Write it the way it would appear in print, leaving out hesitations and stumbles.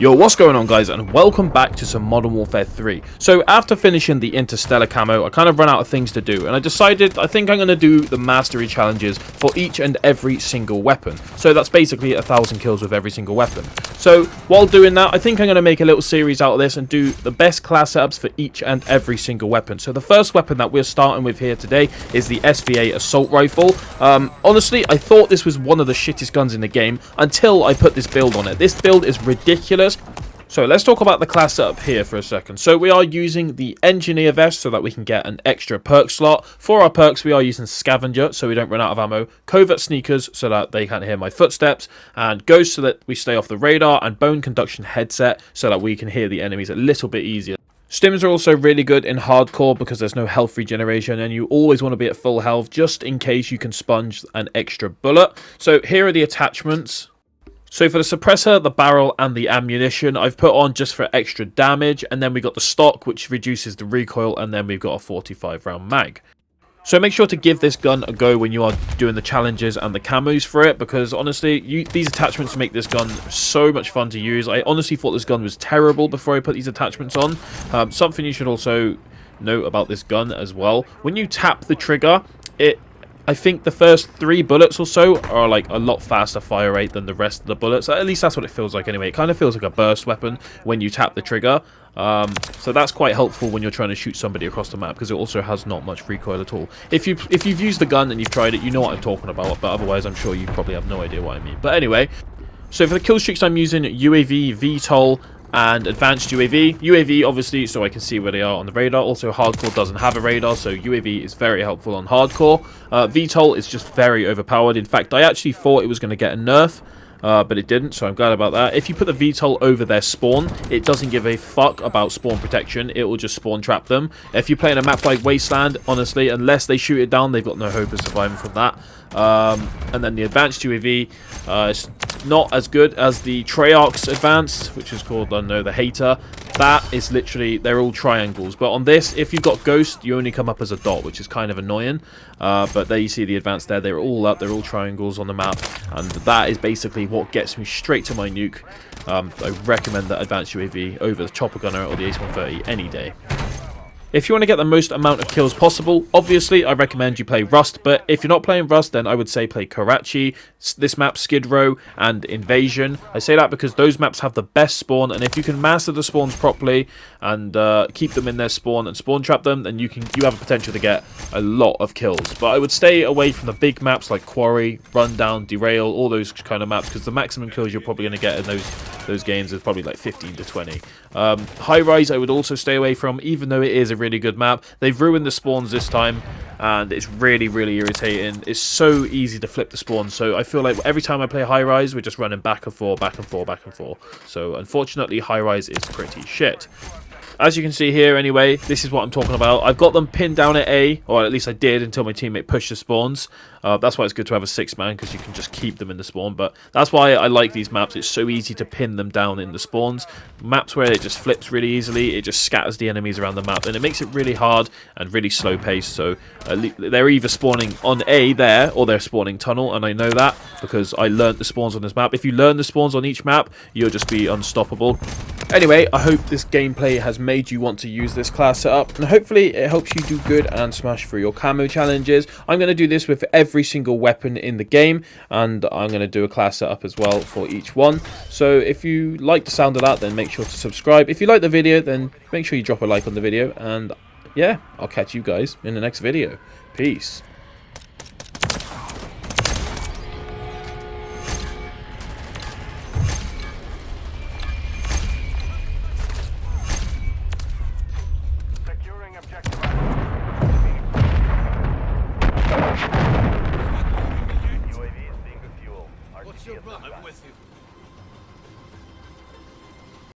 Yo, what's going on guys, and welcome back to some Modern Warfare 3. So after finishing the Interstellar camo, I kind of ran out of things to do, and I decided I think I'm going to do the mastery challenges for each and every single weapon. So that's basically 1,000 kills with every single weapon. So while doing that, I think I'm going to make a little series out of this and do the best class setups for each and every single weapon. So the first weapon that we're starting with here today is the SVA assault rifle. Honestly, I thought this was one of the shittest guns in the game until I put this build on it. This build is ridiculous. So let's talk about the class setup here for a second. So we are using the engineer vest so that we can get an extra perk slot. For our perks, we are using scavenger so we don't run out of ammo, covert sneakers so that they can't hear my footsteps, and ghost so that we stay off the radar, and bone conduction headset so that we can hear the enemies a little bit easier. Stims are also really good in hardcore because there's no health regeneration and you always want to be at full health just in case you can sponge an extra bullet. So here are the attachments. So for the suppressor, the barrel and the ammunition I've put on just for extra damage, and then we got the stock which reduces the recoil, and then we've got a 45 round mag. So make sure to give this gun a go when you are doing the challenges and the camos for it, because honestly these attachments make this gun so much fun to use. I honestly thought this gun was terrible before I put these attachments on. Something you should also note about this gun as well, when you tap the trigger, I think the first 3 bullets or so are like a lot faster fire rate than the rest of the bullets. At least that's what it feels like anyway. It kind of feels like a burst weapon when you tap the trigger. So that's quite helpful when you're trying to shoot somebody across the map, because it also has not much recoil at all. If you've used the gun and you've tried it, you know what I'm talking about, but otherwise I'm sure you probably have no idea what I mean. But anyway, so for the kill streaks I'm using UAV, VTOL, and advanced UAV obviously so I can see where they are on the radar. Also hardcore doesn't have a radar, so UAV is very helpful on hardcore. VTOL is just very overpowered. In fact, I actually thought it was going to get a nerf, but it didn't, so I'm glad about that. If you put the VTOL over their spawn, it doesn't give a fuck about spawn protection. It will just spawn trap them. If you play in a map like Wasteland, honestly, unless they shoot it down, they've got no hope of surviving from that. And then the advanced UAV is not as good as the Treyarch's advanced, which is called, I don't know, the Hater. That is literally, they're all triangles. But on this, if you've got Ghost, you only come up as a dot, which is kind of annoying. But there you see the advanced there. They're all up. They're all triangles on the map. And that is basically what gets me straight to my nuke. I recommend that advanced UAV over the chopper gunner or the Ace-130 any day. If you want to get the most amount of kills possible, obviously I recommend you play Rust, but if you're not playing Rust, then I would say play Karachi, this map Skid Row, and Invasion. I say that because those maps have the best spawn, and if you can master the spawns properly and keep them in their spawn and spawn trap them, then you have a potential to get a lot of kills. But I would stay away from the big maps like Quarry, Rundown, Derail, all those kind of maps, because the maximum kills you're probably going to get in those games is probably like 15 to 20. High Rise I would also stay away from, even though it is a really good map. They've ruined the spawns this time, and it's really irritating. It's so easy to flip the spawn, so I feel like every time I play High Rise, we're just running back and forth, back and forth, back and forth. So unfortunately, High Rise is pretty shit. As you can see here anyway, this is what I'm talking about. I've got them pinned down at A, or at least I did until my teammate pushed the spawns. That's why it's good to have a 6-man, because you can just keep them in the spawn. But that's why I like these maps. It's so easy to pin them down in the spawns. Maps where it just flips really easily, it just scatters the enemies around the map, and it makes it really hard and really slow paced. So they're either spawning on A there, or they're spawning tunnel, and I know that because I learned the spawns on this map. If you learn the spawns on each map, you'll just be unstoppable. Anyway, I hope this gameplay has made you want to use this class setup, and hopefully it helps you do good and smash through your camo challenges. I'm going to do this with every single weapon in the game, and I'm going to do a class setup as well for each one. So if you like the sound of that, then make sure to subscribe. If you like the video, then make sure you drop a like on the video, and yeah, I'll catch you guys in the next video. Peace. What's your problem? I'm with you.